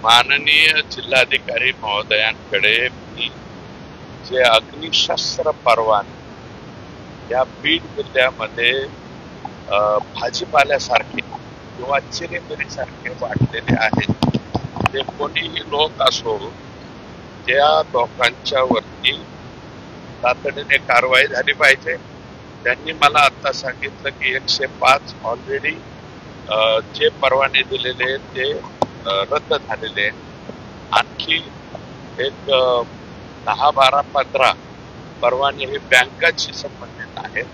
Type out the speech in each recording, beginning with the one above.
माननीय जिल्हाधिकारी महोदयांकडे मी जे अग्निशस्त्र परवाने या बीड जिल्ह्यामध्ये भाजीपाल्यासारखे किंवा चिरीमिरीसारखे वाटलेले आहेत, ते कोणीही लोक असो त्या लोकांच्या वरती तातडीने कारवाई झाली पाहिजे. त्यांनी मला आता सांगितलं की 105 ऑलरेडी जे परवाने दिलेले ते रद्द झालेले. आणखी एक 10, 12, 15 परवाने हे बँकांशी संबंधित आहेत,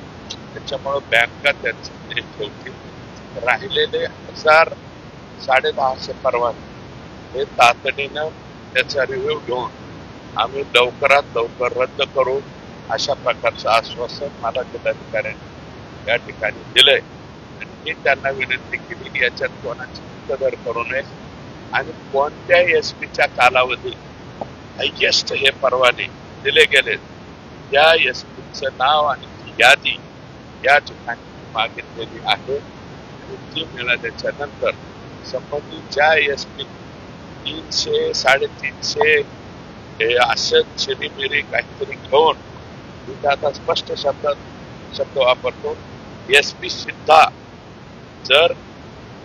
त्याच्यामुळे बँका त्यांचे ते ठेवतील. राहिलेले 1000, 1050 परवाने हे तातडीनं त्याचा रिव्ह्यू घेऊन आम्ही लवकरात लवकर रद्द करू, अशा प्रकारचं आश्वासन मला जिल्हाधिकाऱ्यांनी या ठिकाणी दिलंय. आणि मी त्यांना विनंती केली याच्यात कोणाची कदर करू नये आणि कोणत्याही एसपीच्या कालावधीत हायेस्ट हे परवाने दिले गेले त्या एसपीचं नाव आणि यादी या ठिकाणी मागितलेली आहे. आणि ती मिळाल्याच्या नंतर संबंधित ज्या एसपी 300, 350 हे असं चिरीमिरी काहीतरी घेऊन मी आता स्पष्ट शब्द वापरतो, एसपी सुद्धा जर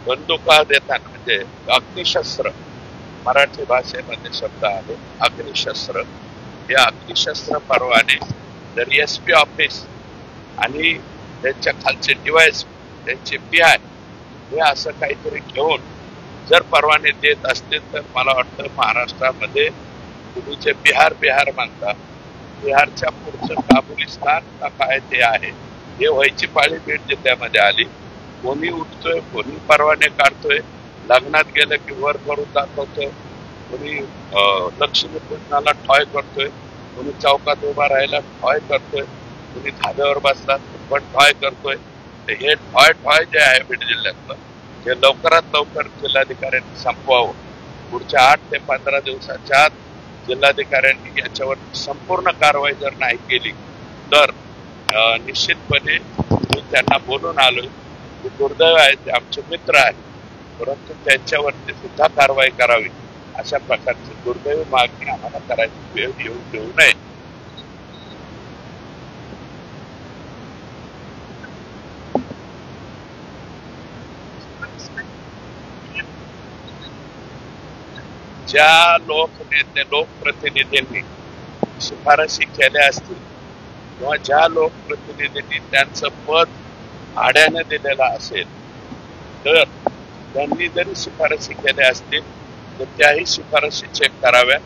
बंदुका देताना म्हणजे अग्निशस्त्र, मराठी भाषेमध्ये शब्द आहे अग्निशस्त्र, या अग्निशस्त्र परवाने जर एसपी ऑफिस आणि त्यांच्या खालचे डिवाइस, त्यांचे PI हे असं काहीतरी घेऊन जर परवाने देत असतील तर मला वाटतं महाराष्ट्रामध्ये तुम्ही जे बिहार म्हणता, बिहारच्या पुढचं काबुलिस्तान का काय ते आहे, हे व्हायची पाळी बीड जिल्ह्यामध्ये आली. कोणी उठतोय, कोणी परवाने काढतोय, लग्नात गेलं की वर करून दाखवतोय, कोणी लक्ष्मीपूजनाला ठॉय करतोय, कोणी चौकात उभा राहायला ठॉय करतोय, कोणी धाब्यावर बसला पण ठॉय करतोय. हे ठॉय जे आहे बीड जिल्ह्यातलं हे लवकरात लवकर जिल्हाधिकाऱ्यांनी संपवावं. पुढच्या 8 ते 15 दिवसाच्या आत जिल्हाधिकाऱ्यांनी याच्यावर संपूर्ण कारवाई जर नाही केली तर निश्चितपणे मी त्यांना बोलून आलोय की दुर्दैव आहे, ते आमचे मित्र आहेत, परंतु त्यांच्यावरती सुद्धा कारवाई करावी, अशा प्रकारची दुर्दैवी मागणी आम्हाला करायची वेळ येऊ देऊ नये. ज्या लोकप्रतिनिधींनी शिफारशी केल्या असतील किंवा ज्या लोकप्रतिनिधींनी त्यांचं पद भाड्याने दिलेलं असेल तर त्यांनी जरी शिफारशी केल्या असतील तर त्याही शिफारशी चेक कराव्या.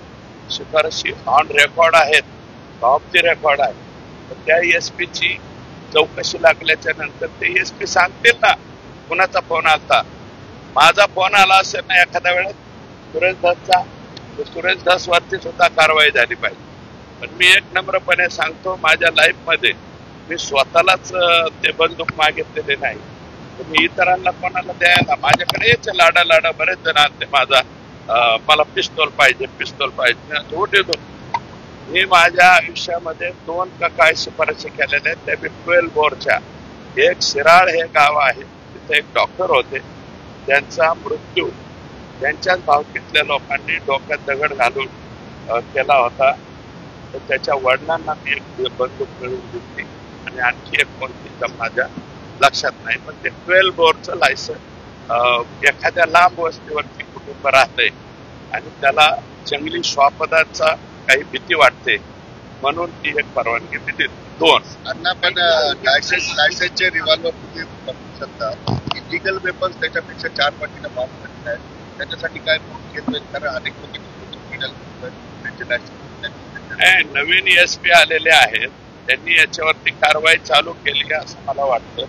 शिफारशी ऑन रेकॉर्ड आहेत, ऑफ द रेकॉर्ड आहे. तर त्या एसपीची चौकशी लागल्याच्या नंतर ते एसपी सांगतील ना कुणाचा फोन आलता. माझा फोन आला असेल ना एखाद्या वेळेस सुरेश धस वरती सुद्धा कारवाई झाली पाहिजे. पण मी एक नम्रपणे सांगतो, माझ्या लाईफ मध्ये मी स्वतःलाच ते बंदूक मागितलेले नाही, तर मी इतरांना कोणाला द्यायला माझ्याकडे यायचे लाडा बरेच जण आले, मला पिस्तूल पाहिजे देतो. मी माझ्या आयुष्यामध्ये 2 का काय शिफारशी केलेल्या आहेत, त्या 12 बोरच्या. एक शिराळ हे गाव आहे, तिथे एक डॉक्टर होते, त्यांचा मृत्यू त्यांच्याच भावकीतल्या लोकांनी डोक्यात दगड घालून केला होता. तर त्याच्या वडिलांना मी एक बंदूक मिळवून दिली आणि आणखी एक कोणती तर माझ्या लक्षात नाही. पण ते 12 बोरचं लायसन एखाद्या लांब वस्तीवरती कुटुंब राहतंय आणि त्याला जंगली श्वापदाचा काही भीती वाटते म्हणून ती एक परवानगी मी देते. 2 अण्णा, पण लायसन्सचे रिव्हॉल्वर तुम्ही बघू शकता, इलिगल वेपन्स त्याच्यापेक्षा 4 पटीने महाग आहेत. त्याच्यासाठी काय घेतोय? कारण अनेक लोक नवीन एसपी आलेले आहेत, त्यांनी याच्यावरती कारवाई चालू केली असं मला वाटतं.